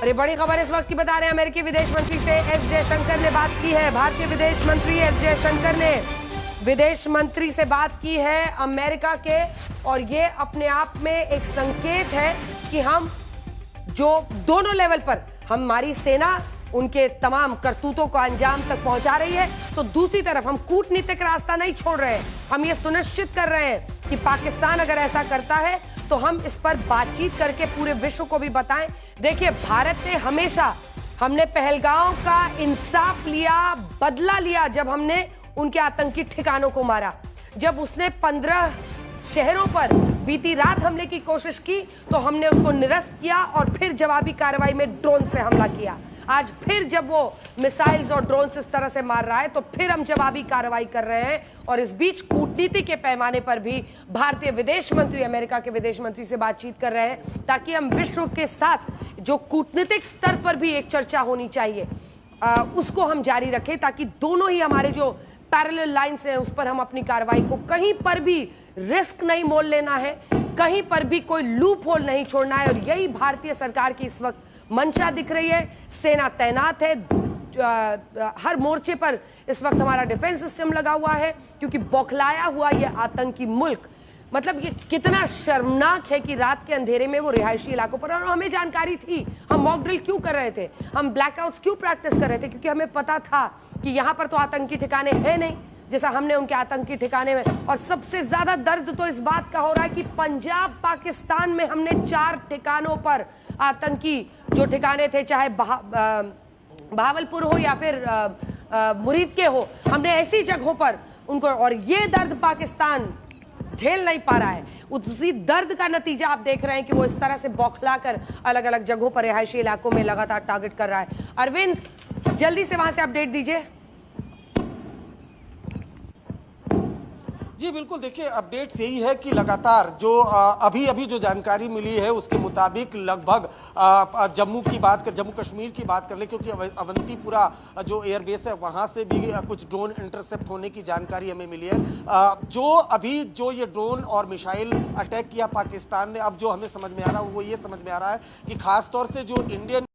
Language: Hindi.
और ये बड़ी खबर इस वक्त की बता रहे हैं, अमेरिकी विदेश मंत्री से एस जयशंकर ने बात की है। भारतीय विदेश मंत्री एस जयशंकर ने विदेश मंत्री से बात की है अमेरिका के, और ये अपने आप में एक संकेत है कि हम जो दोनों लेवल पर हमारी सेना उनके तमाम करतूतों को अंजाम तक पहुंचा रही है, तो दूसरी तरफ हम कूटनीतिक रास्ता नहीं छोड़ रहे हैं। हम ये सुनिश्चित कर रहे हैं कि पाकिस्तान अगर ऐसा करता है तो हम इस पर बातचीत करके पूरे विश्व को भी बताएं। देखिए, भारत ने हमेशा, हमने पहलगांव का इंसाफ लिया, बदला लिया जब हमने उनके आतंकी ठिकानों को मारा। जब उसने 15 शहरों पर बीती रात हमले की कोशिश की तो हमने उसको निरस्त किया और फिर जवाबी कार्रवाई में ड्रोन से हमला किया। आज फिर जब वो मिसाइल्स और ड्रोन इस तरह से मार रहा है तो फिर हम जवाबी कार्रवाई कर रहे हैं। और इस बीच कूटनीति के पैमाने पर भी भारतीय विदेश मंत्री अमेरिका के विदेश मंत्री से बातचीत कर रहे हैं, ताकि हम विश्व के साथ जो कूटनीतिक स्तर पर भी एक चर्चा होनी चाहिए उसको हम जारी रखें, ताकि दोनों ही हमारे जो पैरेलल लाइंस हैं उस पर हम अपनी कार्रवाई को, कहीं पर भी रिस्क नहीं मोल लेना है, कहीं पर भी कोई लूप होल नहीं छोड़ना है। और यही भारतीय सरकार की इस वक्त मंशा दिख रही है। सेना तैनात है, हर मोर्चे पर इस वक्त हमारा डिफेंस सिस्टम लगा हुआ है, क्योंकि बौखलाया हुआ यह आतंकी मुल्क, मतलब ये कितना शर्मनाक है कि रात के अंधेरे में वो रिहायशी इलाकों पर, और हमें जानकारी थी, हम मॉक ड्रिल क्यों कर रहे थे, हम ब्लैकआउट्स क्यों प्रैक्टिस कर रहे थे, क्योंकि हमें पता था कि यहाँ पर तो आतंकी ठिकाने हैं नहीं जैसा हमने उनके आतंकी ठिकाने में। और सबसे ज्यादा दर्द तो इस बात का हो रहा है कि पंजाब पाकिस्तान में हमने 4 ठिकानों पर आतंकी जो ठिकाने थे, चाहे बहावलपुर हो या फिर मुरीद के हो, हमने ऐसी जगहों पर उनको, और ये दर्द पाकिस्तान झेल नहीं पा रहा है। उसी दर्द का नतीजा आप देख रहे हैं कि वो इस तरह से बौखला कर अलग अलग जगहों पर रिहायशी इलाकों में लगातार टारगेट कर रहा है। अरविंद, जल्दी से वहां से अपडेट दीजिए। जी बिल्कुल, देखिए अपडेट्स यही है कि लगातार जो अभी अभी जो जानकारी मिली है उसके मुताबिक लगभग जम्मू कश्मीर की बात कर ले, क्योंकि अवंतीपुरा जो एयरबेस है वहां से भी कुछ ड्रोन इंटरसेप्ट होने की जानकारी हमें मिली है। जो ये ड्रोन और मिसाइल अटैक किया पाकिस्तान ने, अब जो हमें समझ में आ रहा है वो ये समझ में आ रहा है कि खासतौर से जो इंडियन